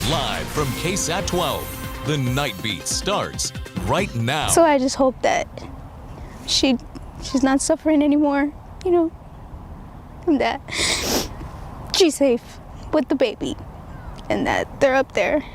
Live from KSAT 12, the Nightbeat starts right now. So I just hope that she's not suffering anymore, you know, and that she's safe with the baby and that they're up there.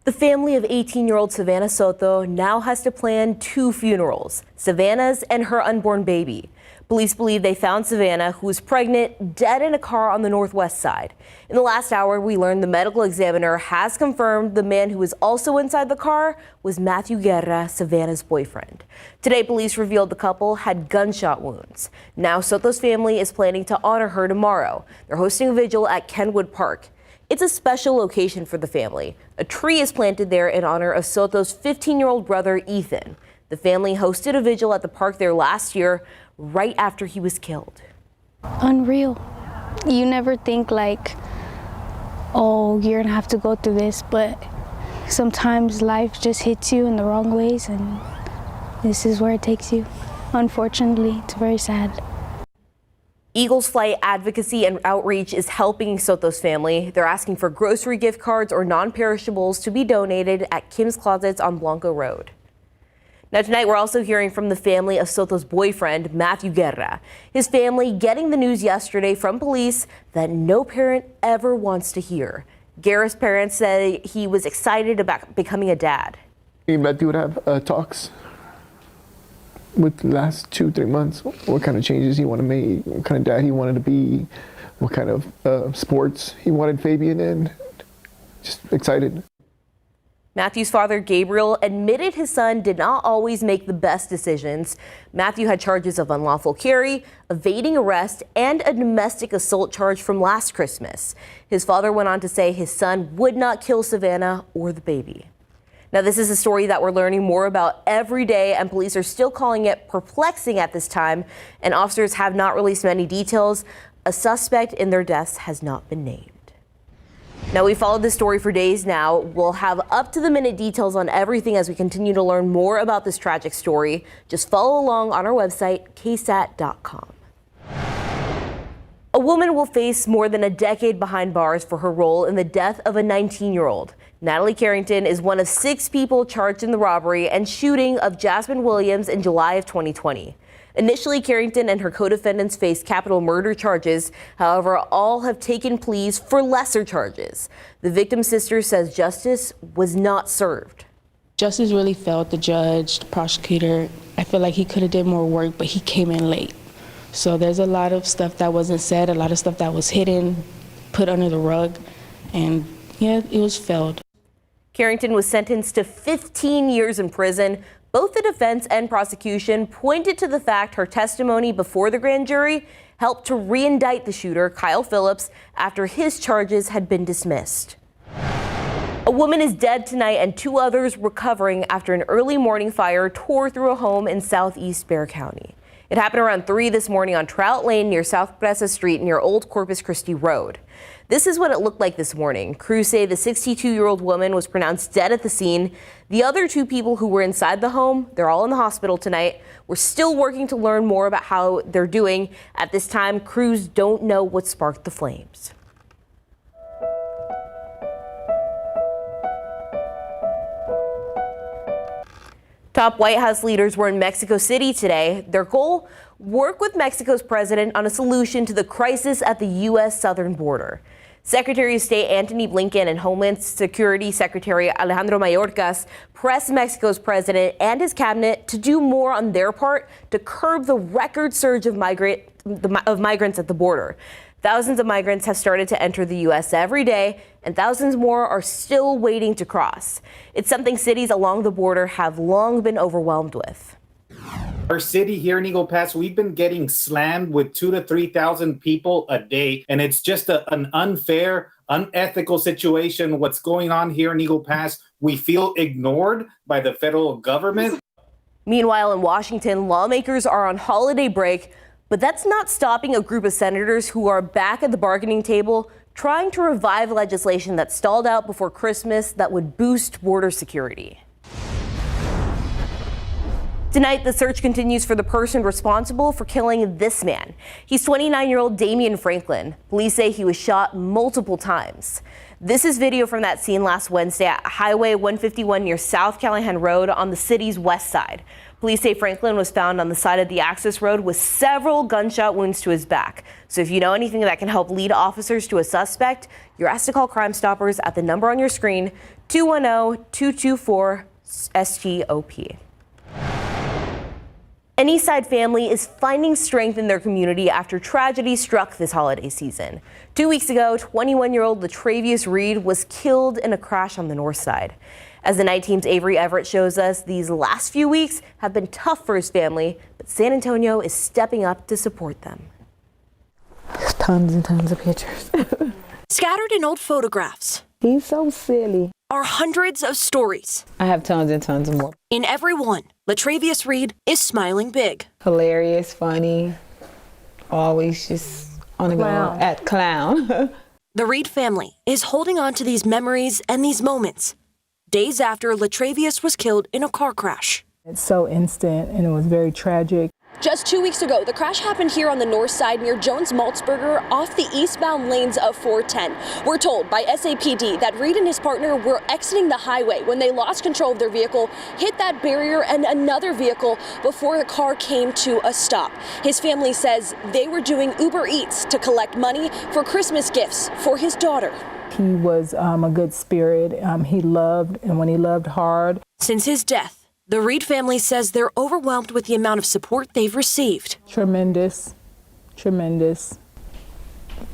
The family of 18-year-old Savannah Soto now has to plan 2 funerals, Savannah's and her unborn baby. Police believe they found Savannah, who was pregnant, dead in a car on the northwest side. In the last hour, we learned the medical examiner has confirmed the man who was also inside the car was Matthew Guerra, Savannah's boyfriend. Today, police revealed the couple had gunshot wounds. Now, Soto's family is planning to honor her tomorrow. They're hosting a vigil at Kenwood Park. It's a special location for the family. A tree is planted there in honor of Soto's 15-year-old brother, Ethan. The family hosted a vigil at the park there last year, right after he was killed. Unreal. You never think like, oh, you're gonna have to go through this, but sometimes life just hits you in the wrong ways, and this is where it takes you. Unfortunately, it's very sad. Eagles Flight Advocacy and Outreach is helping Soto's family. They're asking for grocery gift cards or non-perishables to be donated at Kim's Closets on Blanco Road. Now tonight, we're also hearing from the family of Soto's boyfriend, Matthew Guerra. His family getting the news yesterday from police that no parent ever wants to hear. Guerra's parents said he was excited about becoming a dad. Me and Matthew would have talks with the last 2-3 months. What kind of changes he wanted to make, what kind of dad he wanted to be, what kind of sports he wanted Fabian in. Just excited. Matthew's father, Gabriel, admitted his son did not always make the best decisions. Matthew had charges of unlawful carry, evading arrest, and a domestic assault charge from last Christmas. His father went on to say his son would not kill Savannah or the baby. Now, this is a story that we're learning more about every day, and police are still calling it perplexing at this time, and officers have not released many details. A suspect in their deaths has not been named. Now, we followed this story for days now. We'll have up-to-the-minute details on everything as we continue to learn more about this tragic story. Just follow along on our website, KSAT.com. A woman will face more than a decade behind bars for her role in the death of a 19-year-old. Natalie Carrington is one of 6 people charged in the robbery and shooting of Jasmine Williams in July of 2020. Initially, Carrington and her co-defendants faced capital murder charges. However, all have taken pleas for lesser charges. The victim's sister says justice was not served. Justice really failed the judge, the prosecutor. I feel like he could have did more work, but he came in late. So there's a lot of stuff that wasn't said, a lot of stuff that was hidden, put under the rug, and yeah, it was failed. Carrington was sentenced to 15 years in prison. Both the defense and prosecution pointed to the fact her testimony before the grand jury helped to re-indict the shooter, Kyle Phillips, after his charges had been dismissed. A woman is dead tonight and 2 others recovering after an early morning fire tore through a home in southeast Bexar County. It happened around 3 this morning on Trout Lane near South Presa Street near Old Corpus Christi Road. This is what it looked like this morning. Crews say the 62-year-old woman was pronounced dead at the scene. The other 2 people who were inside the home, they're all in the hospital tonight. We're still working to learn more about how they're doing. At this time, crews don't know what sparked the flames. Top White House leaders were in Mexico City today. Their goal, work with Mexico's president on a solution to the crisis at the U.S. southern border. Secretary of State Antony Blinken and Homeland Security Secretary Alejandro Mayorkas pressed Mexico's president and his cabinet to do more on their part to curb the record surge of migrants at the border. Thousands of migrants have started to enter the U.S. every day, and thousands more are still waiting to cross. It's something cities along the border have long been overwhelmed with. Our city here in Eagle Pass, we've been getting slammed with 2,000 to 3,000 people a day, and it's just an unfair, unethical situation. What's going on here in Eagle Pass, we feel ignored by the federal government. Meanwhile, in Washington, lawmakers are on holiday break, but that's not stopping a group of senators who are back at the bargaining table trying to revive legislation that stalled out before Christmas that would boost border security. Tonight, the search continues for the person responsible for killing this man. He's 29-year-old Damian Franklin. Police say he was shot multiple times. This is video from that scene last Wednesday at Highway 151 near South Callahan Road on the city's west side. Police say Franklin was found on the side of the access road with several gunshot wounds to his back. So if you know anything that can help lead officers to a suspect, you're asked to call Crime Stoppers at the number on your screen, 210-224-STOP. An Eastside family is finding strength in their community after tragedy struck this holiday season. 2 weeks ago, 21-year-old Latrius Reeds was killed in a crash on the north side. As the night team's Avery Everett shows us, these last few weeks have been tough for his family, but San Antonio is stepping up to support them. Tons and tons of pictures. Scattered in old photographs. He's so silly. Are hundreds of stories. I have tons and tons of more. In every one, Latrius Reeds is smiling big. Hilarious, funny, always just on the go at clown. The Reed family is holding on to these memories and these moments days after Latrius was killed in a car crash. It's so instant and it was very tragic. Just 2 weeks ago, the crash happened here on the north side near Jones-Maltzberger off the eastbound lanes of 410. We're told by SAPD that Reed and his partner were exiting the highway when they lost control of their vehicle, hit that barrier and another vehicle before the car came to a stop. His family says they were doing Uber Eats to collect money for Christmas gifts for his daughter. He was a good spirit. He loved, and when he loved hard. Since his death, the Reed family says they're overwhelmed with the amount of support they've received. Tremendous, tremendous.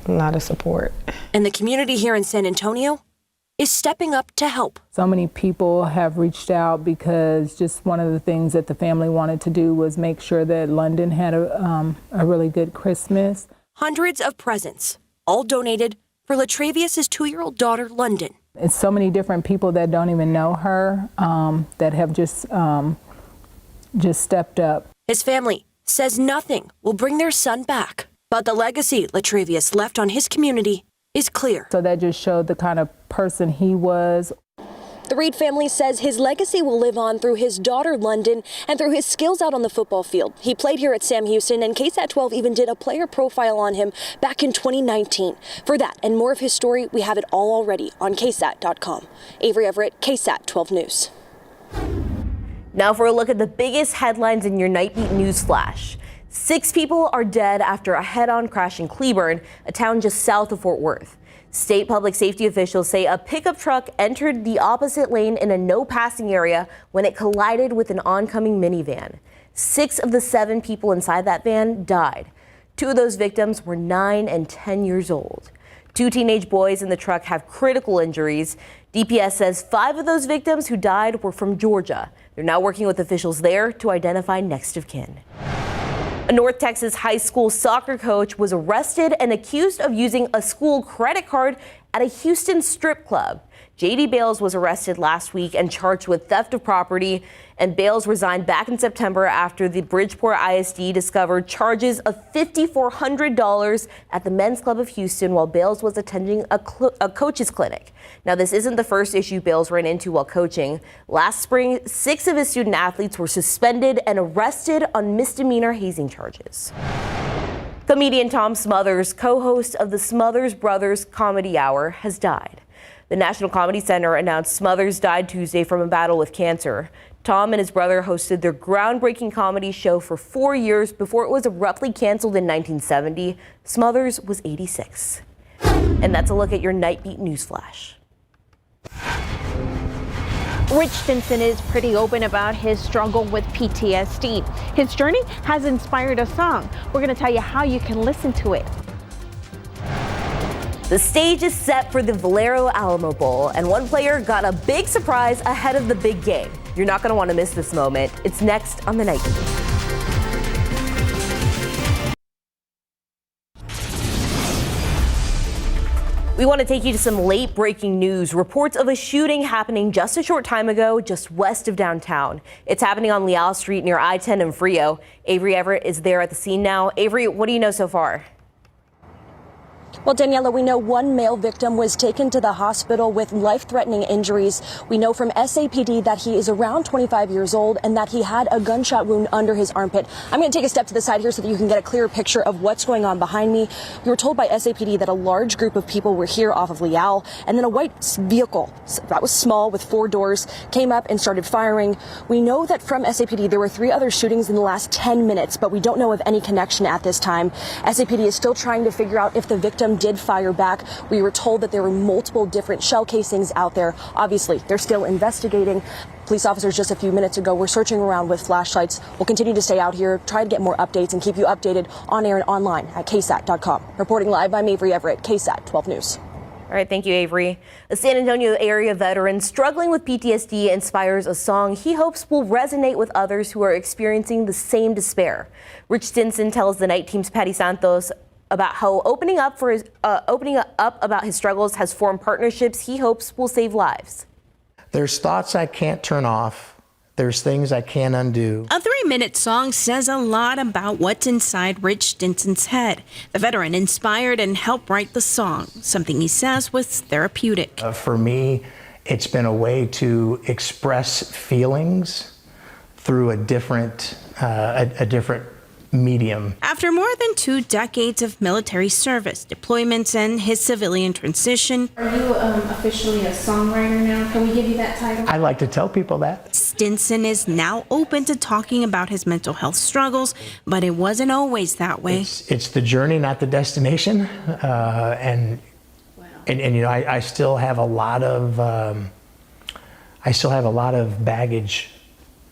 A lot of support. And the community here in San Antonio is stepping up to help. So many people have reached out because just one of the things that the family wanted to do was make sure that London had a really good Christmas. Hundreds of presents, all donated for Latrius' 2-year-old daughter, London. It's so many different people that don't even know her that have just stepped up. His family says nothing will bring their son back, but the legacy Latrius left on his community is clear. So that just showed the kind of person he was. The Reed family says his legacy will live on through his daughter, London, and through his skills out on the football field. He played here at Sam Houston, and KSAT 12 even did a player profile on him back in 2019. For that and more of his story, we have it all already on KSAT.com. Avery Everett, KSAT 12 News. Now for a look at the biggest headlines in your Nightbeat News Flash. 6 people are dead after a head-on crash in Cleburn, a town just south of Fort Worth. State public safety officials say a pickup truck entered the opposite lane in a no-passing area when it collided with an oncoming minivan. 6 of the 7 people inside that van died. 2 of those victims were 9 and 10 years old. 2 teenage boys in the truck have critical injuries. DPS says 5 of those victims who died were from Georgia. They're now working with officials there to identify next of kin. A North Texas high school soccer coach was arrested and accused of using a school credit card at a Houston strip club. J.D. Bales was arrested last week and charged with theft of property, and Bales resigned back in September after the Bridgeport ISD discovered charges of $5,400 at the Men's Club of Houston while Bales was attending a coach's clinic. Now, this isn't the first issue Bales ran into while coaching. Last spring, 6 of his student athletes were suspended and arrested on misdemeanor hazing charges. Comedian Tom Smothers, co-host of the Smothers Brothers Comedy Hour, has died. The National Comedy Center announced Smothers died Tuesday from a battle with cancer. Tom and his brother hosted their groundbreaking comedy show for 4 years before it was abruptly canceled in 1970. Smothers was 86. And that's a look at your Nightbeat News Flash. Rich Simpson is pretty open about his struggle with PTSD. His journey has inspired a song. We're going to tell you how you can listen to it. The stage is set for the Valero Alamo Bowl, and one player got a big surprise ahead of the big game. You're not going to want to miss this moment. It's next on the Nightbeat. We want to take you to some late breaking news. Reports of a shooting happening just a short time ago, just west of downtown. It's happening on Leal Street near I-10 and Frio. Avery Everett is there at the scene now. Avery, what do you know so far? Well, Daniela, we know one male victim was taken to the hospital with life-threatening injuries. We know from SAPD that he is around 25 years old and that he had a gunshot wound under his armpit. I'm going to take a step to the side here so that you can get a clearer picture of what's going on behind me. We were told by SAPD that a large group of people were here off of Leal, and then a white vehicle that was small with 4 doors came up and started firing. We know that from SAPD there were 3 other shootings in the last 10 minutes, but we don't know of any connection at this time. SAPD is still trying to figure out if the victim did fire back. We were told that there were multiple different shell casings out there. Obviously, they're still investigating. Police officers just a few minutes ago were searching around with flashlights. We'll continue to stay out here, try to get more updates, and keep you updated on air and online at KSAT.com. Reporting live, I'm Avery Everett, KSAT 12 News. All right, thank you, Avery. A San Antonio area veteran struggling with PTSD inspires a song he hopes will resonate with others who are experiencing the same despair. Rich Stinson tells the night team's Patty Santos about how opening up about his struggles has formed partnerships he hopes will save lives. There's thoughts I can't turn off. There's things I can't undo. A 3-minute song says a lot about what's inside Rich Stinson's head. The veteran inspired and helped write the song, something he says was therapeutic. For me, it's been a way to express feelings through a different medium. After more than 2 decades of military service, deployments, and his civilian transition. Are you officially a songwriter now? Can we give you that title? I like to tell people that. Stinson is now open to talking about his mental health struggles, but it wasn't always that way. It's the journey, not the destination. And you know, I still have a lot of baggage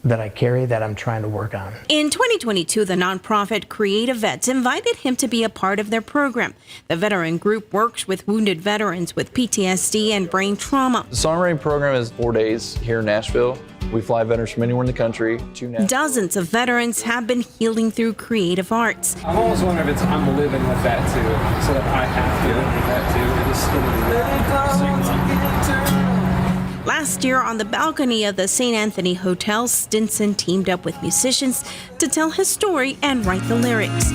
that I carry that I'm trying to work on. In 2022, the nonprofit Creative Vets invited him to be a part of their program. The veteran group works with wounded veterans with PTSD and brain trauma. The songwriting program is 4 days here in Nashville. We fly veterans from anywhere in the country to Nashville. Dozens of veterans have been healing through creative arts. I'm always wondering if I'm living with that too, so that I have to live with that too. Last year, on the balcony of the St. Anthony Hotel, Stinson teamed up with musicians to tell his story and write the lyrics.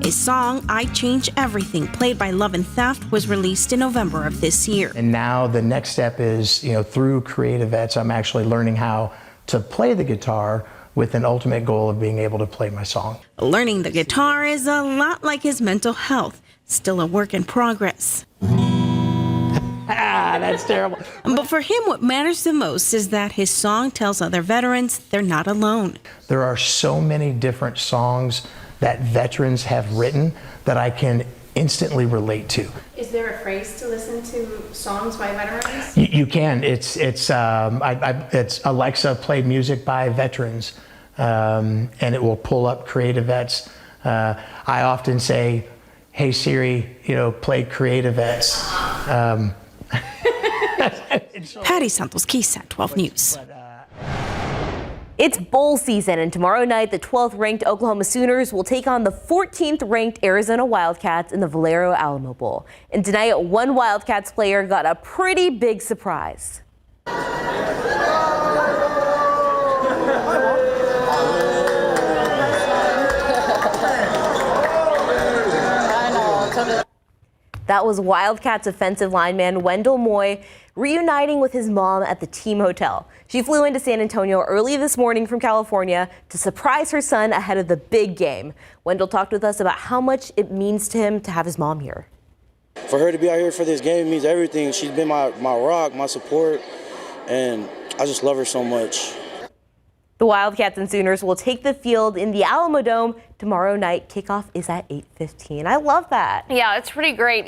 His song, I Change Everything, played by Love and Theft, was released in November of this year. And now the next step is, through Creative Vets, I'm actually learning how to play the guitar with an ultimate goal of being able to play my song. Learning the guitar is a lot like his mental health, still a work in progress. That's terrible. But for him, what matters the most is that his song tells other veterans they're not alone. There are so many different songs that veterans have written that I can instantly relate to. Is there a phrase to listen to songs by veterans? You can. It's Alexa play music by veterans, and it will pull up Creative Vets. I often say, "Hey Siri, play Creative Vets." Patty Santos, KSAT 12 News. It's bowl season, and tomorrow night, the 12th-ranked Oklahoma Sooners will take on the 14th-ranked Arizona Wildcats in the Valero Alamo Bowl. And tonight, one Wildcats player got a pretty big surprise. That was Wildcats offensive lineman Wendell Moy reuniting with his mom at the team hotel. She flew into San Antonio early this morning from California to surprise her son ahead of the big game. Wendell talked with us about how much it means to him to have his mom here. For her to be out here for this game means everything. She's been my rock, my support, and I just love her so much. The Wildcats and Sooners will take the field in the Alamo Dome tomorrow night. Kickoff is at 8:15. I love that. Yeah, it's pretty great.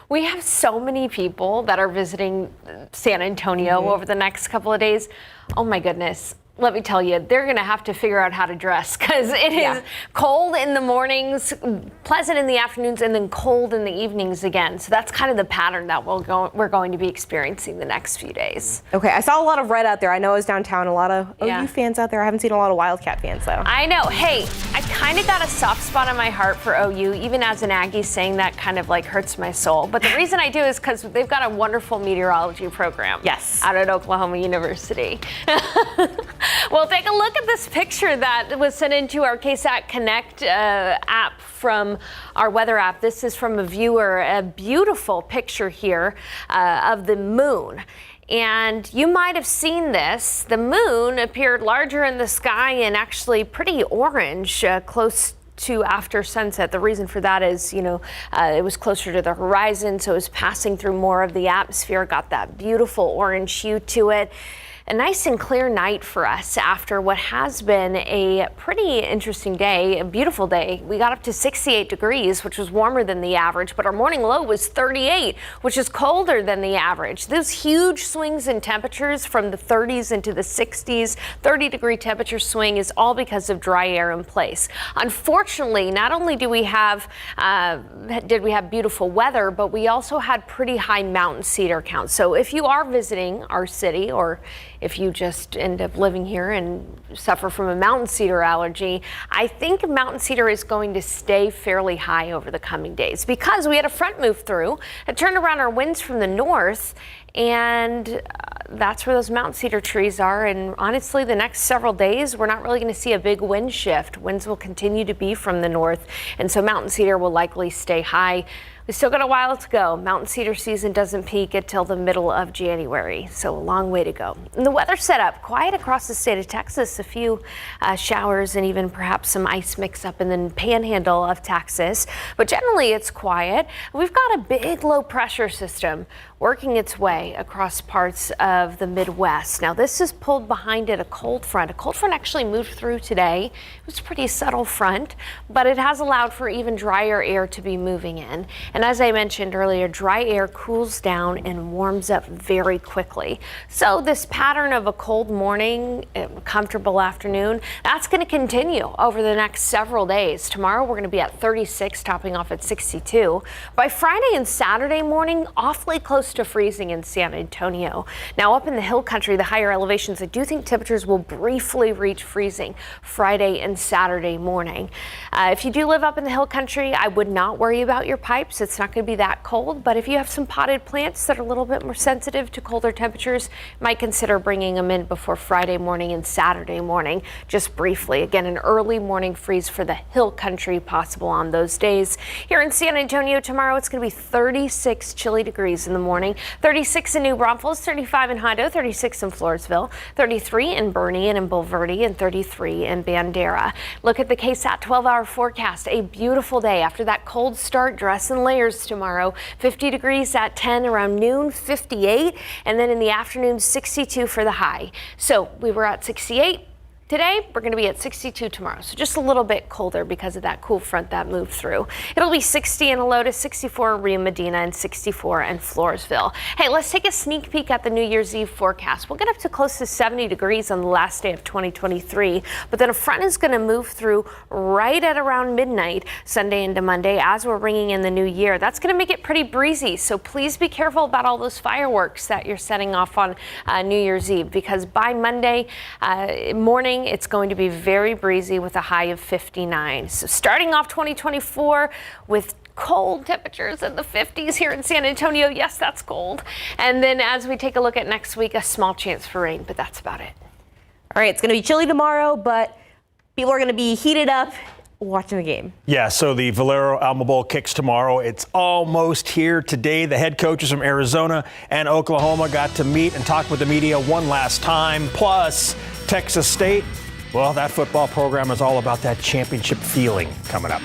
We have so many people that are visiting San Antonio over the next couple of days. Oh my goodness. Let me tell you, they're going to have to figure out how to dress because it is cold in the mornings, pleasant in the afternoons, and then cold in the evenings again. So that's kind of the pattern that we're going to be experiencing the next few days. Okay, I saw a lot of red out there. I know I was downtown, a lot of OU fans out there. I haven't seen a lot of Wildcat fans, though. I know. Hey, I kind of got a soft spot in my heart for OU. Even as an Aggie, saying that kind of hurts my soul. But the reason I do is because they've got a wonderful meteorology program. Yes. Out at Oklahoma University. Well, take a look at this picture that was sent into our KSAT Connect app from our weather app. This is from a viewer, a beautiful picture here of the moon. And you might have seen this. The moon appeared larger in the sky and actually pretty orange close to after sunset. The reason for that is, it was closer to the horizon, so it was passing through more of the atmosphere, got that beautiful orange hue to it. A nice and clear night for us after what has been a pretty interesting day, a beautiful day. We got up to 68 degrees, which was warmer than the average, but our morning low was 38, which is colder than the average. Those huge swings in temperatures from the 30s into the 60s, 30-degree temperature swing is all because of dry air in place. Unfortunately, not only did we have beautiful weather, but we also had pretty high mountain cedar counts. So if you are visiting our city, or if you just end up living here and suffer from a mountain cedar allergy, I think mountain cedar is going to stay fairly high over the coming days because we had a front move through. It turned around our winds from the north, and that's where those mountain cedar trees are. And honestly, the next several days, we're not really going to see a big wind shift. Winds will continue to be from the north, and so mountain cedar will likely stay high. We still got a while to go. Mountain cedar season doesn't peak until the middle of January, so a long way to go. And the weather set up quiet across the state of Texas. A few showers and even perhaps some ice mix up in the panhandle of Texas, but generally it's quiet. We've got a big low pressure system working its way across parts of the Midwest. Now this has pulled behind it a cold front. A cold front actually moved through today. It was a pretty subtle front, but it has allowed for even drier air to be moving in. And as I mentioned earlier, dry air cools down and warms up very quickly. So this pattern of a cold morning, a comfortable afternoon, that's going to continue over the next several days. Tomorrow we're going to be at 36, topping off at 62. By Friday and Saturday morning, awfully close to freezing in San Antonio. Now up in the hill country, the higher elevations, I do think temperatures will briefly reach freezing Friday and Saturday morning. If you do live up in the hill country, I would not worry about your pipes. It's not going to be that cold, but if you have some potted plants that are a little bit more sensitive to colder temperatures, might consider bringing them in before Friday morning and Saturday morning, just briefly. Again, an early morning freeze for the hill country possible on those days. Here in San Antonio tomorrow, it's going to be 36 chilly degrees in the morning, 36 in New Braunfels, 35 in Hondo, 36 in Floresville, 33 in Bernie and in Bulverde, and 33 in Bandera. Look at the KSAT 12-hour forecast. A beautiful day after that cold start. Dress in layers tomorrow. 50 degrees at 10 around noon, 58, and then in the afternoon 62 for the high. So we were at 68 today. We're going to be at 62 tomorrow, so just a little bit colder because of that cool front that moved through. It'll be 60 in Helotes, 64 in Rio Medina, and 64 in Floresville. Hey, let's take a sneak peek at the New Year's Eve forecast. We'll get up to close to 70 degrees on the last day of 2023, but then a front is going to move through right at around midnight Sunday into Monday as we're ringing in the new year. That's going to make it pretty breezy, so please be careful about all those fireworks that you're setting off on New Year's Eve, because by Monday morning it's going to be very breezy with a high of 59. So starting off 2024 with cold temperatures in the 50s here in San Antonio. Yes, that's cold. And then as we take a look at next week, a small chance for rain, but that's about it. All right, it's going to be chilly tomorrow, but people are going to be heated up watching the game. Yeah, so the Valero Alamo Bowl kicks tomorrow. It's almost here today. The head coaches from Arizona and Oklahoma got to meet and talk with the media one last time. Plus, Texas State, well, that football program is all about that championship feeling coming up.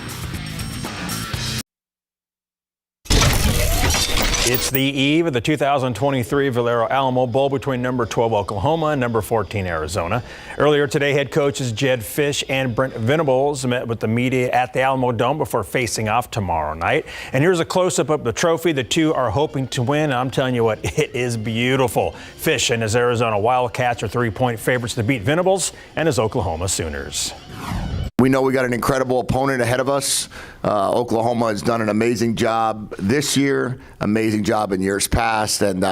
It's the eve of the 2023 Valero Alamo Bowl between number 12 Oklahoma and number 14 Arizona. Earlier today, head coaches Jedd Fisch and Brent Venables met with the media at the Alamo Dome before facing off tomorrow night. And here's a close-up of the trophy the two are hoping to win. And I'm telling you what, it is beautiful. Fisch and his Arizona Wildcats are 3-point favorites to beat Venables and his Oklahoma Sooners. We know we got an incredible opponent ahead of us. Oklahoma has done an amazing job this year, amazing job in years past, and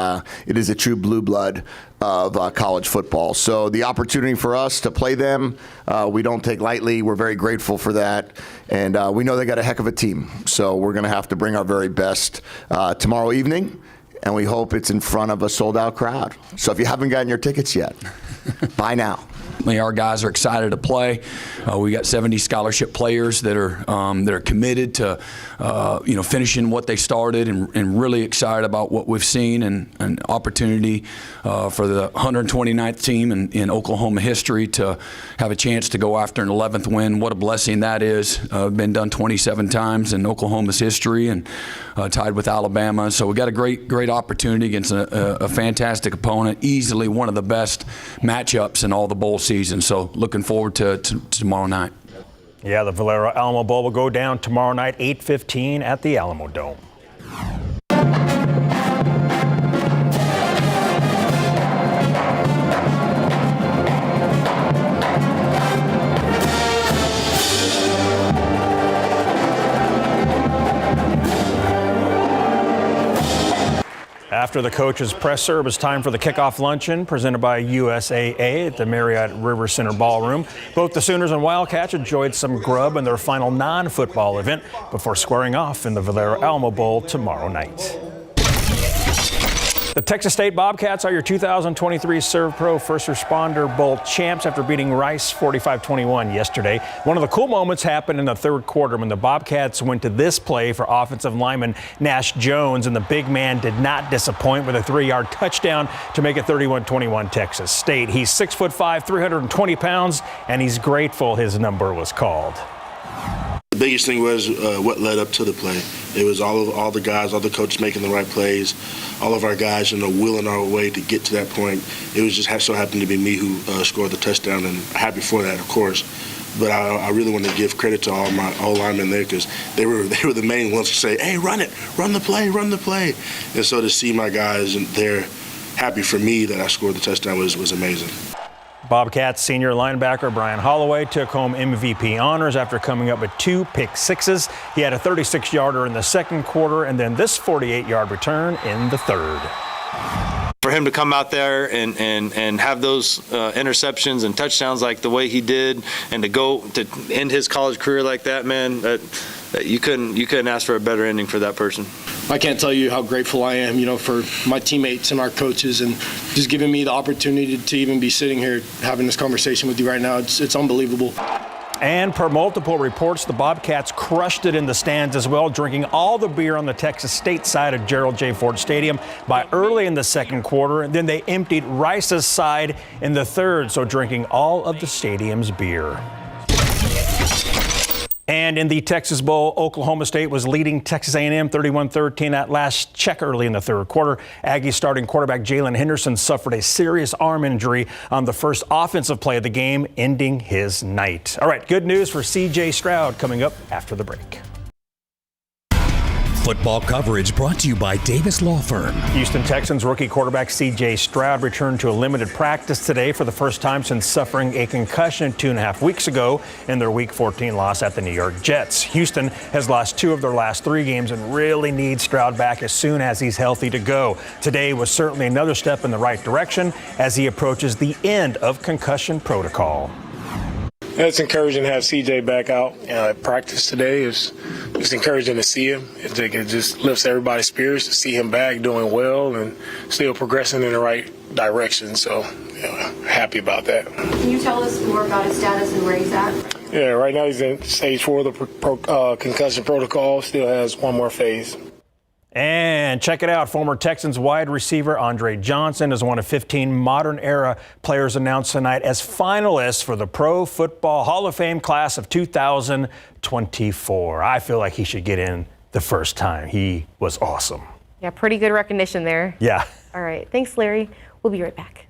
it is a true blue blood of college football. So the opportunity for us to play them, we don't take lightly. We're very grateful for that, and we know they got a heck of a team. So we're going to have to bring our very best tomorrow evening and we hope it's in front of a sold-out crowd. So if you haven't gotten your tickets yet, buy now. Our guys are excited to play. We got 70 scholarship players that are committed to finishing what they started, and really excited about what we've seen, and an opportunity for the 129th team in Oklahoma history to have a chance to go after an 11th win. What a blessing that is. Been done 27 times in Oklahoma's history, and tied with Alabama. So we got a great opportunity against a fantastic opponent, easily one of the best matchups in all the bowl season. So looking forward to tomorrow night. Yeah, the Valero Alamo Bowl will go down tomorrow night, 8:15 at the Alamo Dome. After the coach's presser, it was time for the kickoff luncheon presented by USAA at the Marriott River Center Ballroom. Both the Sooners and Wildcats enjoyed some grub in their final non-football event before squaring off in the Valero Alamo Bowl tomorrow night. The Texas State Bobcats are your 2023 ServPro First Responder Bowl champs after beating Rice 45-21 yesterday. One of the cool moments happened in the third quarter when the Bobcats went to this play for offensive lineman Nash Jones, and the big man did not disappoint with a 3-yard touchdown to make it 31-21 Texas State. He's 6'5", 320 pounds, and he's grateful his number was called. The biggest thing was what led up to the play. It was all the guys, all the coaches making the right plays, all of our guys, willing our way to get to that point. It was just so happened to be me who scored the touchdown, and happy for that, of course. But I really want to give credit to all my linemen there, because they were the main ones to say, "Hey, run it, run the play." And so to see my guys there happy for me that I scored the touchdown was amazing. Bobcats senior linebacker Brian Holloway took home MVP honors after coming up with 2 pick sixes. He had a 36-yarder in the second quarter, and then this 48-yard return in the third. For him to come out there and have those interceptions and touchdowns like the way he did, and to go to end his college career like that, man, that you couldn't ask for a better ending for that person. I can't tell you how grateful I am, for my teammates and our coaches, and just giving me the opportunity to even be sitting here having this conversation with you right now. It's unbelievable. And per multiple reports, the Bobcats crushed it in the stands as well, drinking all the beer on the Texas State side of Gerald J. Ford Stadium by early in the second quarter. And then they emptied Rice's side in the third, so drinking all of the stadium's beer. And in the Texas Bowl, Oklahoma State was leading Texas A&M 31-13 at last check early in the third quarter. Aggies starting quarterback Jalen Henderson suffered a serious arm injury on the first offensive play of the game, ending his night. All right, good news for C.J. Stroud coming up after the break. Football coverage brought to you by Davis Law Firm. Houston Texans rookie quarterback C.J. Stroud returned to a limited practice today for the first time since suffering a concussion 2.5 weeks ago in their Week 14 loss at the New York Jets. Houston has lost 2 of their last 3 games and really needs Stroud back as soon as he's healthy to go. Today was certainly another step in the right direction as he approaches the end of concussion protocol. It's encouraging to have CJ back out at practice today. It's encouraging to see him. It just lifts everybody's spirits to see him back doing well and still progressing in the right direction. So, happy about that. Can you tell us more about his status and where he's at? Yeah, right now he's in stage 4 of the concussion protocol. Still has 1 more phase. And check it out. Former Texans wide receiver Andre Johnson is one of 15 modern-era players announced tonight as finalists for the Pro Football Hall of Fame class of 2024. I feel like he should get in the first time. He was awesome. Yeah, pretty good recognition there. Yeah. All right. Thanks, Larry. We'll be right back.